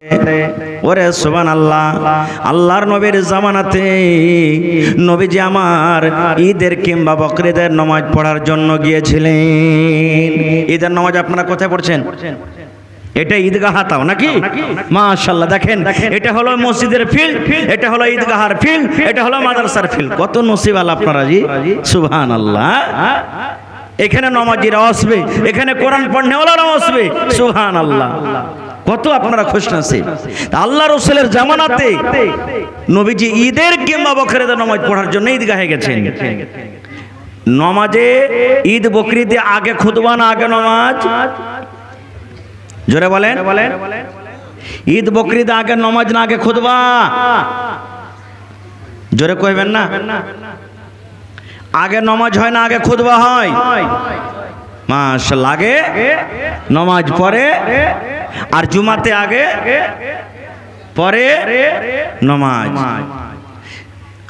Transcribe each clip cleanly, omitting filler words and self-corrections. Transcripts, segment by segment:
ওরে সুবহানাল্লাহ, আল্লাহর নবীর জামানাতে নবীজি আমার ঈদের কিংবা বকরিদের নামাজ পড়ার জন্য গিয়েছিলেন। ঈদের নামাজ আপনারা কোথায় পড়ছেন? এটা ঈদগাহ তাও নাকি? মাশাআল্লাহ, দেখেন এটা হলো মসজিদের ফিল্ড, এটা হলো ঈদগাহের ফিল্ড, এটা হলো মাদ্রাসার ফিল্ড। কত নসিব আল্লাহ আপনারা জি, সুবহানাল্লাহ। এখানে নামাজিরা আসবে, এখানে কোরআন পড়নেওয়ালারাও আসবে, সুবহানাল্লাহ। কত আপনারা খুশনসিব। আল্লাহ রাসূলের জামানাতে নবীজি ঈদের কিংবা বকরিদের নামাজ পড়ার জন্য ঈদগাহে গেছেন। নামাজে ঈদ বকরিদে আগে খুতবা না আগে নামাজ? জোরে বলেন। ঈদ বকরিদে আগে নামাজ না আগে খুতবা? জোরে কইবেন না। আগে নামাজ হয় না আগে খুতবা হয়? মাশাআল্লাহ, আগে নামাজ পড়ে, আর জুমাতে আগে পরে নামাজ।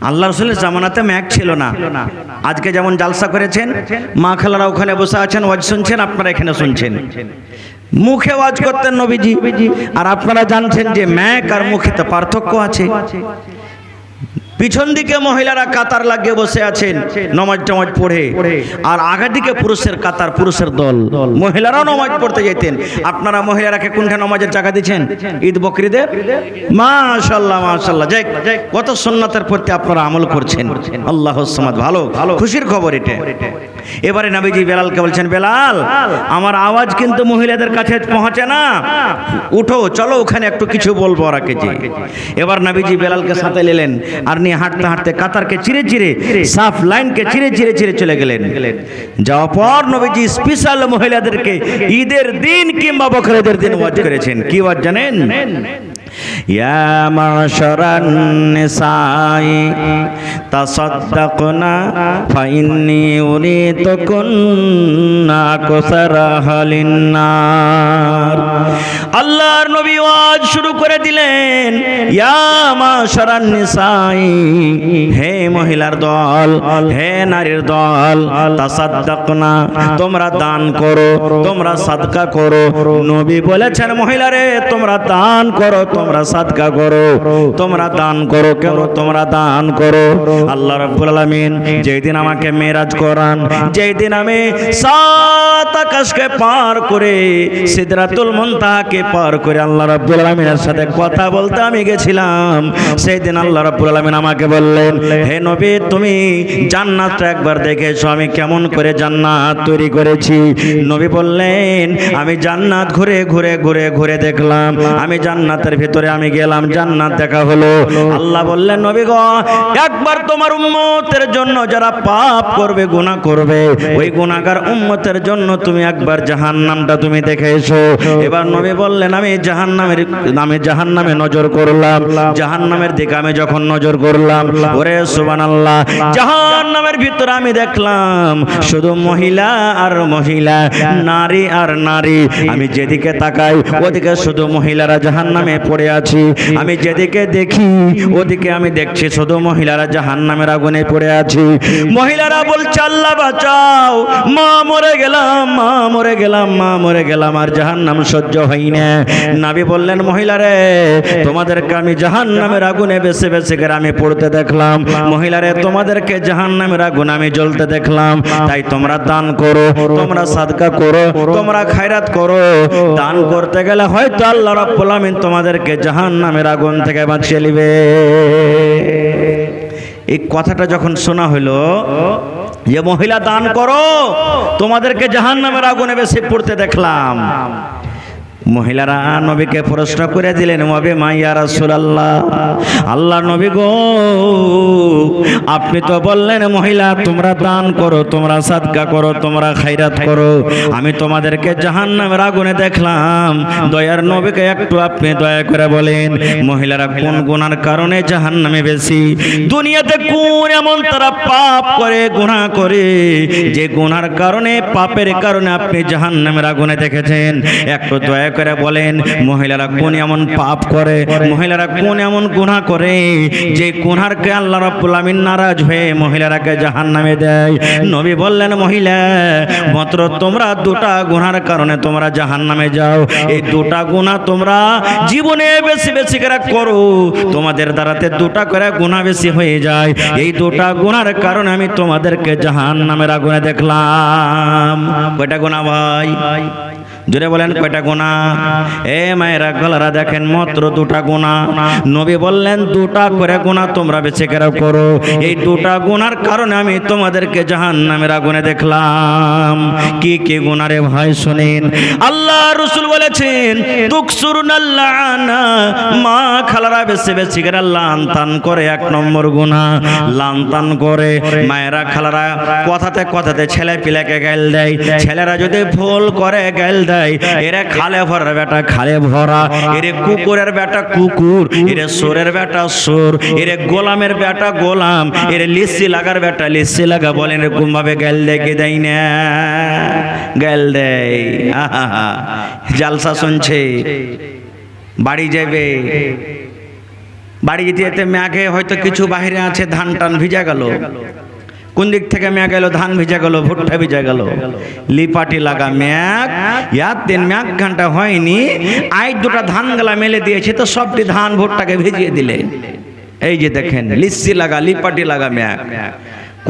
আল্লাহ রাসূলের জামানাতে ম্যাক ছিল না। আজকে যেমন জালসা করেছেন, মা খালারা ওখানে বসে আছেন, ওয়াজ শুনছেন, আপনারা এখানে শুনছেন। মুখে ওয়াজ করতেন নবীজি, আর আপনারা জানছেন যে ম্যাক আর মুখে তো পার্থক্য আছে। পিছন দিকে মহিলারা কাতার লাগিয়ে বসে আছেন নামাজ টামাজ পড়ে, আর আগের দিকে পুরুষের কাতার, পুরুষের দল। মহিলারাও নামাজ পড়তে যেতেন। আপনারা মহিলারাকে কোনটা নামাজের জায়গা দিচ্ছেন? ঈদ বকরিদের? মাশাআল্লাহ মাশাআল্লাহ, যাই কত সুন্নাতের প্রতি আপনারা আমল করছেন। আল্লাহুস সামাদ, ভালো খুশির খবর এটা। এবারে নবীজি বেলালকে বলছেন, বেলাল আমার আওয়াজ কিন্তু মহিলাদের কাছে পৌঁছে না, উঠো চলো ওখানে একটু কিছু বলবো ওরাকে যে। এবার নবীজি বেলালকে সাথে নিলেন, আর নিয়ে হাঁটতে হাঁটতে কাতারকে চিরে চিরে, সাফ লাইনকে চিরে চিরে চিরে চলে গেলেন। যাওয়ার পর নবীজি স্পেশাল মহিলাদেরকে ঈদের দিন কিংবা বকরিদের দিন ওয়াজ করেছেন। কি ওয়াজ জানেন? ইয়া মাশারান নিসাই তাসাদদাকনা ফাইন্নী উরিতুকুন্না কুসারাহালিন নার। আল্লাহর নবী ওয়াজ শুরু করে দিলেন, ইয়া মাশারান নিসাই, হে মহিলার দল, হে নারীর দল, তাসাদদাকনা, তোমরা দান করো, তোমরা সাদকা করো। নবী বলেছেন, মহিলারে তোমরা দান করো, তোমরা সাদকা করো। তোমরা দান করো কেন? তোমরা দান করো। আল্লাহ রাব্বুল আলামিন যেই দিন আমাকে মেরাজ করান, যেই দিন আমি সাত আকাশকে পার করে সিদরাতুল মুনতাহাকে পার করে আল্লাহ রাব্বুল আলামিনের সাথে কথা বলতে আমি গেছিলাম, সেই দিন আল্লাহ রাব্বুল আলামিন আমাকে বললেন, হে নবী তুমি জান্নাতটা একবার দেখেছো আমি কেমন করে জান্নাত তৈরি করেছি? নবী বললেন, আমি জান্নাত ঘুরে ঘুরে ঘুরে ঘুরে দেখলাম, আমি জান্নাতের ভিতরে আমি গেলাম, জান্নাত দেখা হলো। আল্লাহ বললেন, নবী গো একবার তোমার উম্মতের জন্য যারা পাপ করবে, গুনাহ করবে, ওই গুনাহগার উম্মতের জন্য তুমি একবার জাহান্নামটা তুমি দেখে এসো। এবার নবী বললেন, আমি জাহান্নামে নজর করলাম। জাহান্নামের দিকে আমি যখন নজর করলাম, ওরে সুবহানাল্লাহ, জাহান্নামের ভিতরে আমি দেখলাম শুধু মহিলা আর মহিলা, নারী আর নারী। আমি যেদিকে তাকাই ওদিকে শুধু মহিলারা জাহান্নামে পড়ে আছি, আমি যেদিকে দেখি ওদিকে আমি দেখছি শুধু মহিলারা জাহান্নামের আগুনে পড়ে আছি। মহিলারা বলছে, আল্লাহ বাঁচাও, মা মরে গেলাম, মা মরে গেলাম, মা মরে গেলাম, আর জাহান্নাম সহ্য হয় না। নবী বললেন, মহিলারে তোমাদেরকে আমি জাহান্নামের আগুনে বেছে বেছে করে আমি পড়তে দেখলাম, মহিলারে তোমাদেরকে জাহান্নামের আগুনে আমি জ্বলতে দেখলাম। তাই তোমরা দান করো, তোমরা সাদকা করো, তোমরা খায়রাত করো। দান করতে গেলে হয়তো আল্লাহ রাব্বুল আলামিন তোমাদেরকে জাহান্নামের আগুন থেকে বাঁচিয়ে নেবে। এই কথাটা যখন শোনা হলো যে মহিলা দান করো, তোমাদেরকে জাহান্নামের আগুনে বেশি পড়তে দেখলাম, মহিলারা নবীকে প্রশ্ন করে দিলেন, ওয়াবে মা ইয়া রাসূলুল্লাহ, আল্লাহ নবী গো আপনি তো বললেন মহিলা তোমরা দান করো, তোমরা সাদকা করো, তোমরা খায়রাত করো, আমি তোমাদেরকে জাহান্নামের আগুনে দেখলাম। দয়ার নবীকে একটু আপনি দয়া করে বলেন, মহিলারা কোন গুনার কারণে জাহান্নামে বেশি? দুনিয়াতে কোন এমন তারা পাপ করে, গুনাহ করে, যে গুনার কারণে, পাপের কারণে আপনি জাহান্নামের আগুনে দেখেছেন? একটু দয়া দয়া করে বলেন মহিলারা কোন এমন পাপ করে, মহিলারা কোন এমন গুনাহ করে যে গুনাহকে আল্লাহ রাব্বুল আমিন নারাজ হয়ে মহিলারাকে জাহান্নামে দেয়। নবী বললেন মহিলা মাত্র তোমরা দুটা গুনার কারণে তোমরা জাহান্নামে যাও। এই দুটা গুনাহ তোমরা জীবনে বেশি বেশি করে করো, তোমাদের দ্বারাতে দুটা করে গুনাহ বেশি হয়ে যায়। এই দুটা গুনার কারণে আমি তোমাদেরকে জাহান্নামের আগুনে দেখলাম। কয়টা গুনাহ ভাই? জোরে বলেন কয়টা গুনাহ? এ মায়েরা গলারা দেখেন মাত্র দুটা গুনাহ। নবী বললেন দুটা করে গুনাহ তোমরা বেশি করে করো, এই দুটা গুনার কারণে আমি তোমাদেরকে জাহান্নামের আগুনে দেখলাম। কি কি গুনাহ রে ভাই শুনেন। আল্লাহ রাসূল বলেছেন তুকসুরুনাল লানা, মা খালারা বেশি বেশি করে লানতান করে। এক নম্বর গুনাহ লানতান করে। মায়েরা খালারা কথাতে কথাতে ছেলে পিলাকে গাল দেয়। ছেলেরা যদি ভুল করে গাল দেয়, এরে খালে ভরা বেটা খালে ভরা, এরে কুকুরের বেটা কুকুর, এরে সোরের বেটা সোর, এরে গোলামের বেটা গোলাম, এরে লিসি লাগার বেটা লিসি লাগা। বলেন এরকম ভাবে গাল দেয় কি দেয় না? গাল দেয়। জালসা শুনছে, বাড়ি যাবে, বাড়ি যেতে যেতে ম্যাঘে হয়তো কিছু বাইরে আছে, ধান টান ভিজা গেল। কোন দিক থেকে ম্যাঘ এলো? ধান ভিজা গেল, ভুট্টা ভিজা গেল। লিপাটি লাগা ম্যাঘ, ইয়ার দিন ম্যাঘ ঘন্টা হয়নি, আজ দুটা ধান গলা মেলে দিয়েছে তো সবটি ধান ভুট্টাকে ভিজিয়ে দিলে। এই যে দেখেন লিসি লাগা লিপাটি লাগা ম্যাঘ।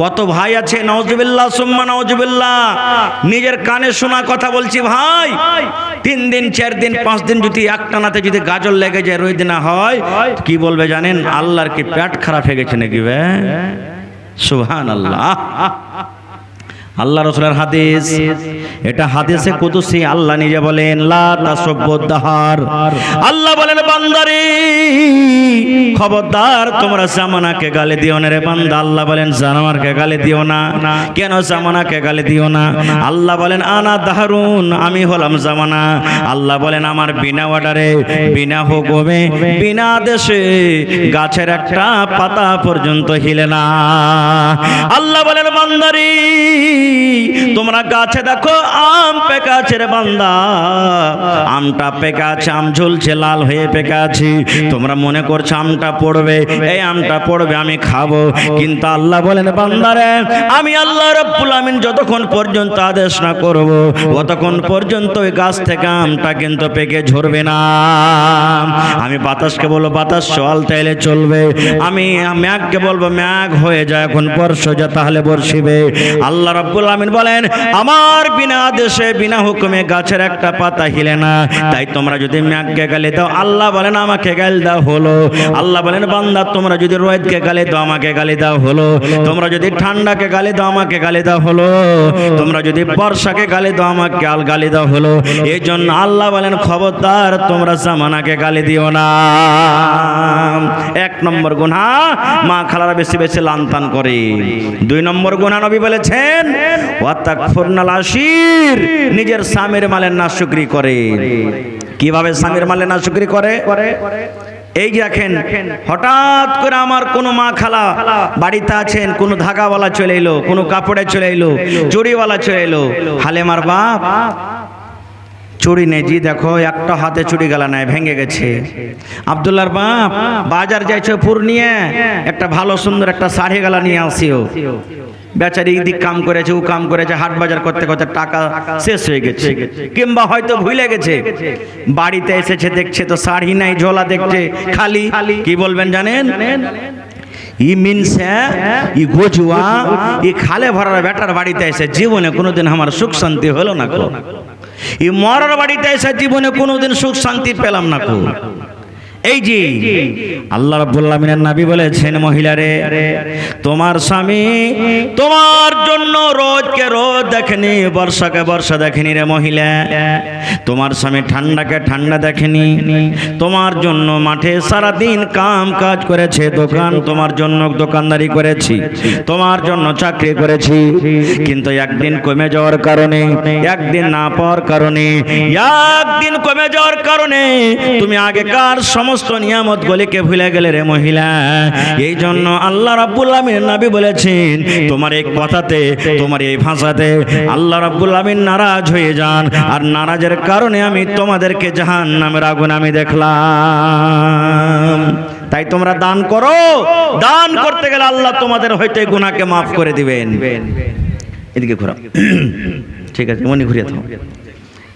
কত ভাই আছে নাউজুবিল্লাহ সুম্মা নাউজুবিল্লাহ, নিজের কানে শোনা কথা বলছি ভাই, 3 দিন 4 দিন 5 দিন যদি একটানাতে যদি গাজর লেগে যায়, রোদ না হয়, কি বলবে জানেন? আল্লাহর কি পেট খারাপ হয়ে গেছে নাকি? সুবহানাল্লাহ। আল্লাহ রাসূলের হাদিস, এটা হাদিসে কুদসি। আল্লাহ নিজে বলেন লা তাসুব্বুদ দাহার। আল্লাহ বলেন বান্দারে খবরদার তোমরা জামানাকে গালি দিও না রে বান্দা। আল্লাহ বলেন জামানাকে গালি দিও না। কেন জামানাকে গালি দিও না? আল্লাহ বলেন আনা দাহারুন, আমি হলাম জামানা। আল্লাহ বলেন আমার বিনা অর্ডারে, বিনা হুকুমে, বিনা আদেশে গাছের একটা পাতা পর্যন্ত হিলে না। আল্লাহ বলেন বান্দারে তোমরা গাছে দেখো আম পেকে আছে রে বান্দা, আমটা পেকে আছে, আম ঝুলছে লাল হয়ে পেকে আছে, তোমরা মনে করছো আমটা পড়বে, এই আমটা পড়বে আমি খাবো। কিন্তু আল্লাহ বলেন বান্দারে আমি আল্লাহ রাব্বুল আমিন যতক্ষণ পর্যন্ত আদেশ না করব ততক্ষণ পর্যন্ত ওই গাছ থেকে আমটা কিন্তু পেকে ঝরবে না। আমি বাতাসকে বলবো বাতাস চল তাইলে চলবে, আমি ম্যাঘকে বলবো ম্যাঘ হয়ে যায় এখন বর্ষা যা তাহলে বর্ষিবে। আল্লাহ রাব্বুল আমিন বলেন আমার বিনা আদেশে বিনা হুকুমে গাছের একটা পাতা হিলে না। তাই তোমরা যদি ম্যাঘকে গালি দাও, আল্লাহ বলেন আমাকে গালি দাও হলো। আল্লাহ বলেন বান্দা তোমরা যদি রোদকে গালি দাও আমাকে গালি দাও হলো, তোমরা যদি ঠান্ডাকে গালি দাও আমাকে গালি দাও হলো, তোমরা যদি বর্ষাকে গালি দাও আমাকে গালি দাও হলো। এই জন্য আল্লাহ বলেন খবরদার তোমরা জামানাকে গালি দিও না। 1 নম্বর গুনাহ মা খালারা বেশি বেশি লানতান করে। 2 নম্বর গুনাহ নবী বলেছেন ওয়াতাকফুরনাল আশির, নিজের স্বামীর মালের নাশুকরি করে। কিভাবে স্বামীর মালের নাশুকরি করে? এই যে দেখেন হঠাৎ করে আমার কোন মা খালা বাড়িতে আছেন, কোন ধাগাওয়ালা চলে এলো, কোন কাপড়ে চলে এলো, চুড়িওয়ালা চলে এলো। হালেমার বাপ চুড়ি নেই, জি দেখো একটা হাতে চুড়ি গেলা নাই, ভেঙে গেছে। আব্দুল্লাহর বাপ বাজার যাইছো পূর্ণিয়া, একটা ভালো সুন্দর একটা শাড়ি গেলা নিয়ে আসিও। বেচারি দিক কাম করেছে, ও কাম করেছে, হাট বাজার করতে করতে টাকা শেষ হয়ে গেছে, কিংবা হয়তো ভুলে গেছে। বাড়িতে এসেছে দেখছে তো শাড়ি নাই, ঝোলা দেখছে খালি। কি বলবেন জানেন? ই মিনসে ই গোজুয়া ই খালে ভরার বেটার বাড়িতে এসে জীবনে কোনোদিন আমার সুখ শান্তি হলো না কো। ই মরার বাড়িতে এসে জীবনে কোনোদিন সুখ শান্তি পেলাম না কো। এই যে আল্লাহ রাব্বুল আমিনের নবী বলেছেন মহিলারে তোমার স্বামী তোমার জন্য রোদকে রোদ দেখেনি, বর্ষাকে বর্ষা দেখেনি রে মহিলা। তোমার স্বামী ঠান্ডাকে ঠান্ডা দেখেনি, তোমার জন্য মাঠে সারা দিন কাম কাজ করেছে, দোকান তোমার জন্য দোকানদারি করেছি, তোমার জন্য চাকরি করেছি। কিন্তু একদিন কমে যাওয়ার কারণে, একদিন না পাওয়ার কারণে, একদিন কমে যাওয়ার কারণে তুমি আগেকার সময় সমস্ত নিয়ামত গুলিকে ভুলে গেলে রে মহিলা। এই জন্য আল্লাহ রাব্বুল আমিন নবী বলেছেন, তোমার এই কথাতে, তোমার এই ভাষাতে আল্লাহ রাব্বুল আমিন নারাজ হয়ে যান, আর নারাজের কারণে আমি তোমাদেরকে জাহান্নামের আগুন আমি দেখলাম। তাই তোমরা দান করো, দান করতে গেলে আল্লাহ তোমাদের হয়তো গুনাহকে মাফ করে দিবেন। এদিকে ঘোরাও, ঠিক আছে, মনে ঘুরিয়ে থাকো।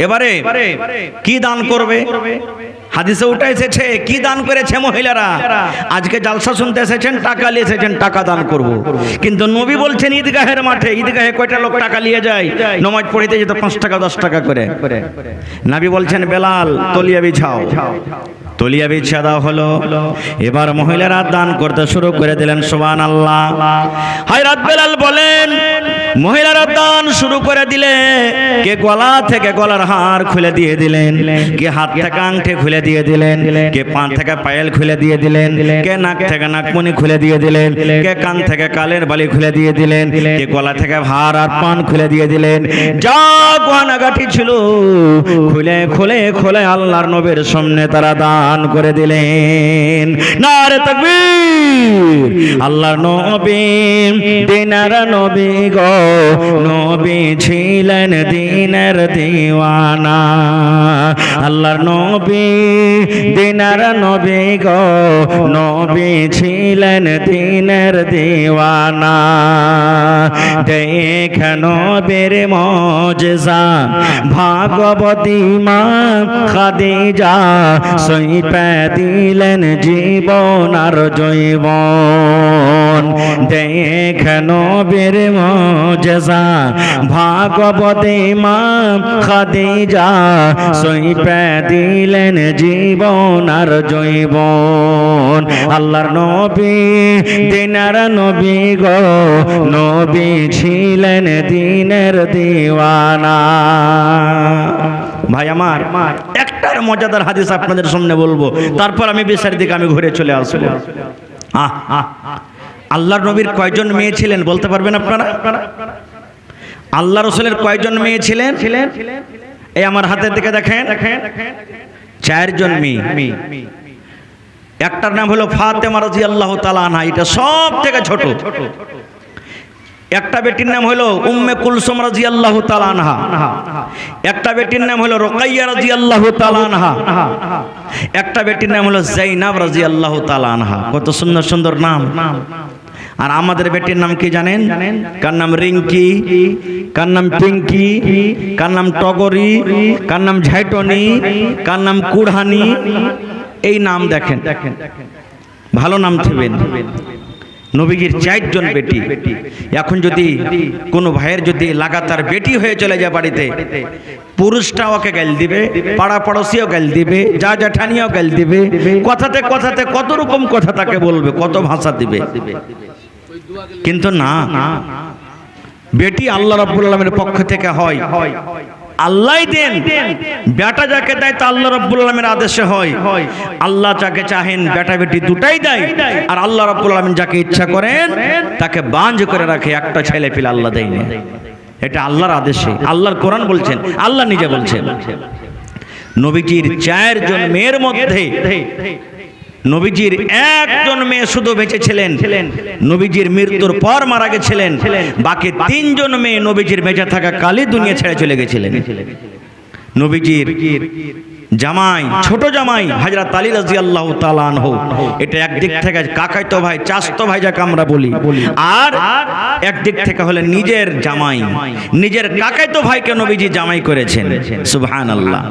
এবারে কি দান করবে? হাদিসে উঠে এসেছে কি দান করেছে মহিলারা। আজকে জালসা শুনতে এসেছেন, টাকা নিয়ে এসেছেন, টাকা দান করব। কিন্তু নবী বলছেন ঈদগাহের মাঠে, ঈদগাহে কয়টা লোক টাকা নিয়ে যায়? নামাজ পড়িতে যেত 5 টাকা 10 টাকা করে। নবী বলছেন বেলাল তলিয়া বিছাও, তলিয়া বিছিয়ে দেওয়া হলো। এবার মহিলারা দান করতে শুরু করে দিলেন। সুবহানাল্লাহ। হযরত বেলাল বলেন, মহিলারা দান শুরু করে দিলে, কে গলা থেকে গলার হার খুলে দিয়ে দিলেন, কে হাত থেকে আংটি খুলে দিয়ে দিলেন, কে পা থেকে পায়েল খুলে দিয়ে দিলেন, কে নাক থেকে নাকমণি খুলে দিয়ে দিলেন, কে কান থেকে কালের বালি খুলে দিয়ে দিলেন, কে গলা থেকে হার আর পান খুলে দিয়ে দিলেন। যা গয়নাগাটি ছিল খুলে খুলে খুলে আল্লাহর নবীর সামনে তারা দান করে দিলেন। নারে তাকবীর। আল্লাহর নবী দিনার নবী গো, নবী ছিলেন দিনের দিওয়ানা। আল্লাহর নবী দিনার নবী গো, নবী ছিলেন দিনের দিওয়ানা। দেখ নবীর মুজিজা, ভাগবতী মা খাদিজা সইপে দিলেন জীবন আর জৈবন। দেখ নবীর মুজিজা, ভাগবতী মা খাদিজা সইপে দিলেন জীবন আর জৈবন। আল্লাহর নবী দিনার নবী গো, নবী ছিলেন দিনের দিওয়ানা। ভাই আমার, একটার মজাদার হাদিস আপনাদের সামনে বলবো, তারপর আমি বিচারের দিকে আমি ঘুরে চলে আসবো। আল্লাহর নবীর কয়জন মেয়ে ছিলেন বলতে পারবেন আপনারা? আল্লাহ রাসূলের কয়জন মেয়ে ছিলেন? এই আমার হাতের দিকে দেখেন, 4 জন মেয়ে। একটার নাম হলো ফাতেমা রাদিয়াল্লাহু তাআলা আনহা, এটা সব থেকে ছোট। একটা বেটির নাম হলো উম্মে কুলসুম রাদিয়াল্লাহু তাআলা আনহা। একটা বেটির নাম হলো রুকাইয়া রাদিয়াল্লাহু তাআলা আনহা। একটা বেটির নাম হলো যায়নাব রাদিয়াল্লাহু তাআলা আনহা। কত সুন্দর সুন্দর নাম। আর আমাদের বেটির নাম কি জানেন? কার নাম রিঙ্কি, কার নাম পিঙ্কি, কার নাম টগরি, কার নাম ঝাইটনি, কার নাম কুড়হানি। এই নাম দেখেন, ভালো নাম থিবেন। নবীজির 4 জন বেটি। এখন যদি কোনো ভাইয়ের যদি লাগাতার বেটি হয়ে চলে যায় বাড়িতে, পুরুষটা ওকে গাল দিবে, পাড়া পড়োশিও গাল দিবে, যা জ্যাঠানিও গাল দিবে, কথাতে কথাতে কত রকম কথা তাকে বলবে, কত ভাষা দিবে। কিন্তু না, বেটি আল্লাহ রাব্বুল আলামিনের পক্ষ থেকে হয়, আল্লাহই দেন। বেটা যাকে দেয় তা আল্লাহ রাব্বুল আলামিনের আদেশে হয়। আল্লাহ যাকে চাহেন বেটা বেটি দুটাই দেয়, আর আল্লাহ রাব্বুল আলামিন যাকে ইচ্ছা করেন তাকে বাঁঝ করে রাখে, একটা ছেলে পেলে আল্লাহ দেয় না। এটা আল্লাহর আদেশে, আল্লাহর কোরআন বলছেন, আল্লাহ নিজে বলছেন। নবীজির 4 জন মেয়ের মধ্যে নবীজির 1 জন মেয়ে শুধু বেঁচে ছিলেন, নবীজির মৃত্যুর পর মারা গেছিলেন। বাকি 3 জন মেয়ে নবীজির বেঁচে থাকা কালে দুনিয়া ছেড়ে চলে গেছিলেন। নবীজির জামাই, ছোট জামাই হযরত আলী রাদিয়াল্লাহু তাআলা আনহু, এটা একদিক থেকে কাকাইতো ভাই, চাচতো ভাই যাকে আমরা বলি, আর একদিক থেকে হলেন নিজের জামাই, নিজের কাকাইতো ভাইকে নবীজি জামাই করেছেন। সুবহানাল্লাহ।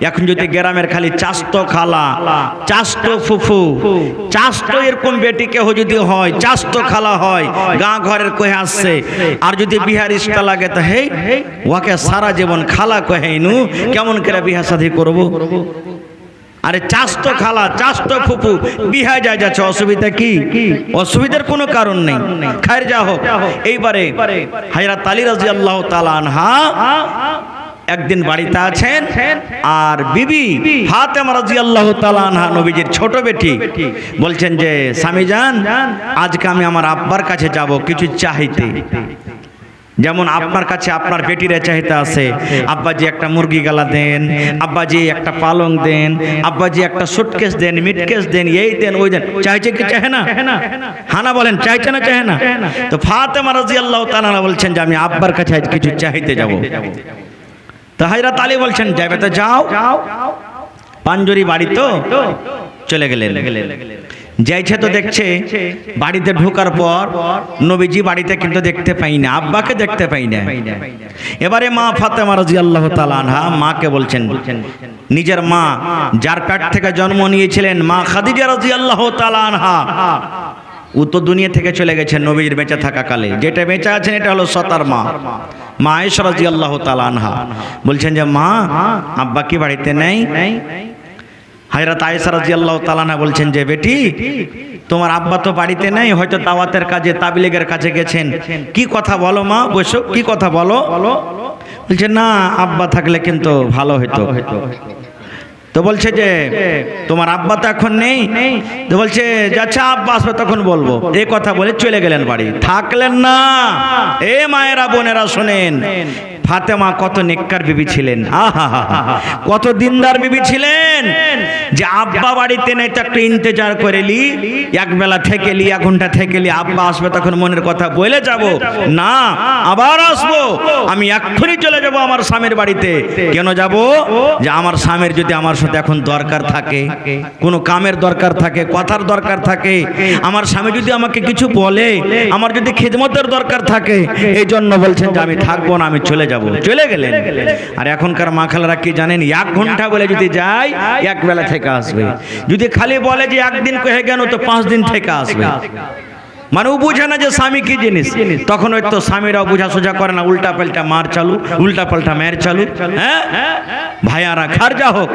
এখন যদি গ্রামের খালি চাচতো খালা, চাচতো ফুফু, চাচতো এরকম বেটি কেহ যদি হয়, চাচতো খালা হয়, গাঁ ঘরের কহে আসছে, আর যদি বিহার ইস্তা লাগে তো হে ওকে সারা জীবন খালা কহেইনু, কেমন করে বিহা শাদী করব? আরে চাচতো খালা, চাচতো ফুফু বিহা যায় যাচ্ছে, অসুবিধা কি? অসুবিধার কোনো কারণ নেই। খায়ের যা হোক, এইবারে হযরত আলী রাদিয়াল্লাহু তাআলা আনহা একদিন বাড়িতে আছেন, আর বিবি ফাতেমা রাদিয়াল্লাহু তাআলা আনহা নবীজির ছোট বেটি বলছেন যে স্বামী জান, আজকে আমি আমার আব্বার কাছে যাব কিছু চাইতে। যেমন আপনার কাছে আপনার বেটিরা চাইতে আছে, আব্বাজি একটা মুরগি গালা দেন, আব্বাজি একটা পালং দেন, আব্বাজি একটা সুটকেস দেন, মিটকেস দেন, এই দেন ওই দেন। চাইছে কি চাহে না? হানা বলেন, চাইছে না চাহে না? তো ফাতেমা রাদিয়াল্লাহু তাআলা বলছেন যে আমি আব্বার কাছে আজ কিছু চাইতে যাব। তো হযরত আলী বলছেন যাবে তো যাও, পাঞ্জরি বাড়ি তো চলে গেলেন। যাইছে তো দেখছে বাড়িতে ঢোকার পর নবীজি বাড়িতে কিন্তু দেখতে পাই না, আব্বাকে দেখতে পাই না। এবারে মা ফাতেমা রাদিয়াল্লাহু তাআলা আনহা মাকে বলছেন, নিজের মা যার পেট থেকে জন্ম নিয়েছিলেন মা খাদিজা রাদিয়াল্লাহু তাআলা আনহা, ও তো দুনিয়া থেকে চলে গেছেন নবীর বেঁচে থাকা কালে। যেটা বেঁচে আছেন এটা হলো সতার মা, মা আয়েশা রাদিয়াল্লাহু তাআলা আনহা বলছেন যে মা আব্বা কি বাড়িতে নেই? হযরত আয়েশা রাদিয়াল্লাহু তাআলা আনহা বলছেন যে বেটি তোমার আব্বা তো বাড়িতে নেই, হয়তো দাওয়াতের কাজে তাবলীগের কাছে গেছেন। কি কথা বলো মা, বসো, কি কথা বলো? বলছে না আব্বা থাকলে কিন্তু ভালো হতো। তো বলছে যে তোমার আব্বা তো এখন নেই। তো বলছে আচ্ছা আব্বা আসবে তখন বলবো। এই কথা বলে চলে গেলেন বাড়ি, থাকলেন না। এ মায়েরা বোনেরা শোনেন, ফাতেমা কত নেককার বিবি ছিলেন, কত দিনদার বিবি ছিলেন, যে আব্বা বাড়িতে নেই তো একটু ইন্তজার করেলি, এক বেলা থেকেলি, এক ঘন্টা থেকেলি, আব্বা আসবে তখন মনের কথা বলে যাব না, আবার আসবো, আমি এক্ষুনি চলে যাব আমার স্বামীর বাড়িতে। কেন যাব? যে আমার স্বামীর যদি আমার সাথে এখন দরকার থাকে, কোনো কামের দরকার থাকে, কথার দরকার থাকে, আমার স্বামী যদি আমাকে কিছু বলে, আমার যদি খিদমতের দরকার থাকে, এই জন্য বলছেন যে আমি থাকবো না, আমি চলে যাব। চলে গেলেন। আর এখনকার মা খালারা কি জানেন, এক ঘন্টা বলে যদি যায় এক বেলা থেকে আসবে, যদি খালি বলে যে একদিন কহে গেল তো 5 দিন থেকে আসবে। মানে ও বুঝে না যে স্বামী কি জিনিস। তখন ওই তো স্বামীরাও বুঝা সোজা করে না, উল্টা পাল্টা মার চালু, উল্টা পাল্টা মেয়ের চালু। হ্যাঁ ভাইয়ারা খারজা হোক।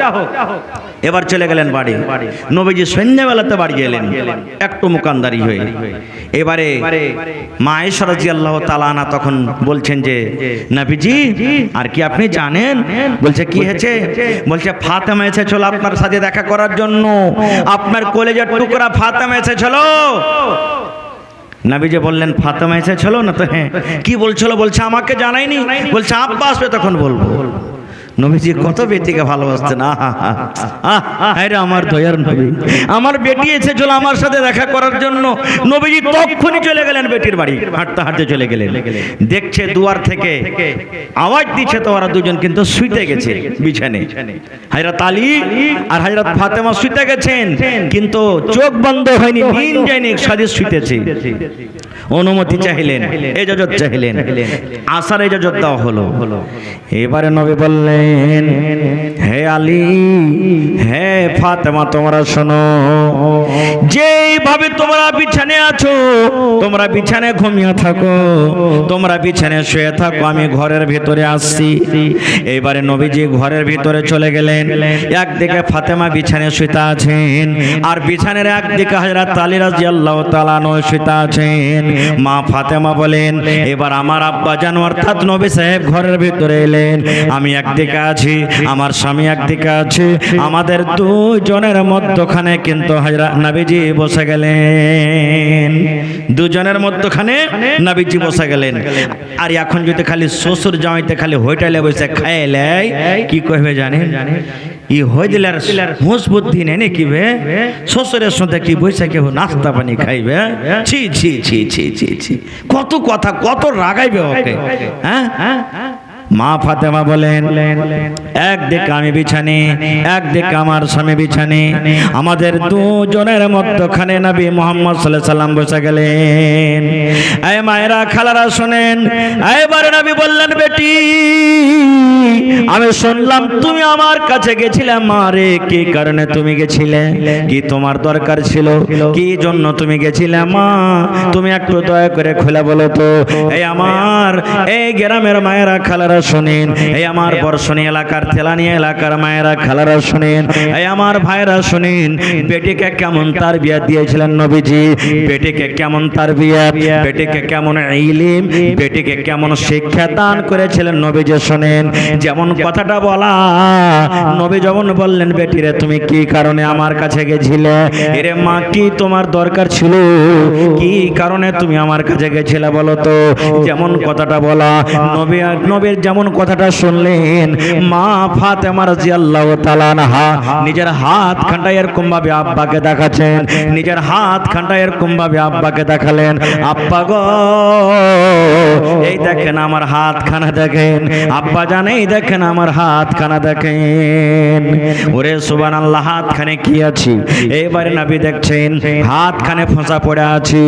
এবার চলে গেলেন বাড়ি। নবীজি সন্ধ্যাবেলাতে বাড়ি গেলেন একটু মুকানদারি হয়ে। এবারে মা আয়েশা রাদিয়াল্লাহু তাআলা আনহা তখন বলছেন যে নবীজি আর কি আপনি জানেন? বলছে কি হয়েছে? বলছে ফাতেমা এসেছিল আপনার সাথে দেখা করার জন্য, আপনার কলেজের টুকরা ফাতেমা এসেছিল। নবীজি বললেন ফাতেমা এসেছিল না? তো হ্যাঁ। কি বলছিল? বলছে আমাকে জানাইনি। বলছে আব্বা আসবে তখন বলবো। নবীজি কত বেটিকে ভালোবাসতেন। আরে আমার দয়ার নবী, আমার বেটি এসেছিল আমার সাথে দেখা করার জন্য। নবীজি তখনই চলে গেলেন বেটির বাড়ি, হাঁটতে হাঁটতে চলে গেলেন। দেখছে দুয়ার থেকে আওয়াজ দিচ্ছে, তো ওরা দুজন কিন্তু শুইতে গেছে বিছানে। হযরত আলী আর হযরত ফাতেমা শুইতে গেছেন, কিন্তু চোখ বন্ধ হয়নি, দিন যায়নি, সাজে শুইতেছে। অনুমতি চাইলেন, ইজাজত চাইলেন, আসার ইজাজত দেওয়া হলো। এবারে নবী বললেন হে আলী, হে ফাতেমা, তোমরা শোনো, যেভাবে তোমরা বিছানে আছো, তোমরা বিছানে ঘুমিয়ে থাকো, তোমরা বিছানে শুয়ে থাকো, আমি ঘরের ভিতরে আসছি। এবারে নবীজি ঘরের ভিতরে চলে গেলেন। একদিকে ফাতেমা বিছানে শুইতে আছেন, আর বিছানের একদিকে হযরত আলী রাদিয়াল্লাহু তাআলা আনহু শুইতে আছেন। মা ফাতেমা বলেন এবার আমার আব্বা জান অর্থাৎ নবী সাহেব ঘরের ভিতরে এলেন। আমি একদিকে আছি, আমার স্বামী একদিকে আছে, আমাদের দুজনের মধ্যখানে কিন্তু হযরত নবীজি বসে গেলেন। দুজনের মধ্যখানে নবীজি বসে গেলেন। আর এখন যদি খালি শ্বশুর জামাইতে খালি হোটেলে বসে খাইলে কি কইবে জানেন? ই হই দিলার হুঁশ বুদ্ধি নেই নাকি বে? শ্বশুরের সাথে কি বসে কেউ নাস্তা পানি খাইবে? ছি ছি ছি ছি ছি ছি, কত কথা, কত রাগাইবে ওকে। হ্যাঁ, মা ফাতেমা বলেন একদিকে আমি বিছানে, একদিকে আমার স্বামী বিছানে, আমাদের দুজনের মধ্যখানে নবী মুহাম্মদ সাল্লাল্লাহু আলাইহি সাল্লাম বসে গেলেন। এই মায়েরা খালারা শুনেন, এবারে নবী বললেন বেটি আমি শুনলাম তুমি আমার কাছে গেছিলে। মারে কি কারণে তুমি গেছিলে? কি তোমার দরকার ছিল? কি জন্য তুমি গেছিলে? মা তুমি একটু দয়া করে খুলে বলো তো। এই আমার এই গ্রামের মায়েরা খালারা শোনেন, এই আমার বর্ষণী এলাকার তেলানি এলাকার মায়েরা খালারা শোনেন, এই আমার ভাইরা শোনেন, বেটিকে কেমন তারবিয়া দিয়েছিলেন নবীজি, বেটিকে কেমন তারবিয়া, বেটিকে কেমন ইলম, বেটিকে কেমন শিক্ষা দান করেছিলেন নবীজি শোনেন। যেমন কথাটা বলা, নবী যখন বললেন বেটিরে তুমি কি কারণে আমার কাছে গেছিলে, এরে মা কি তোমার দরকার ছিল, কি কারণে তুমি আমার কাছে গেছিলে বলো তো। যেমন কথাটা বলা, নবীর যেমন কথাটা শুনলেন, মা ফাতেমা রাদিয়াল্লাহু তাআলা আনহা নিজের হাত খানটা এরকম ভাবে আব্বাকে দেখাচ্ছেন, নিজের হাত খানটা এরকম ভাবে আব্বাকে দেখালেন, আব্বা গো এই দেখেন আমার হাত খানা দেখেন, আব্বা জান এই দেখেন আমার হাত খানা দেখেন। ওরে সুবহানাল্লাহ, হাত খানে কি আছে? এবারে নবী দেখছেন হাত খানে ফোঁচা পড়ে আছে,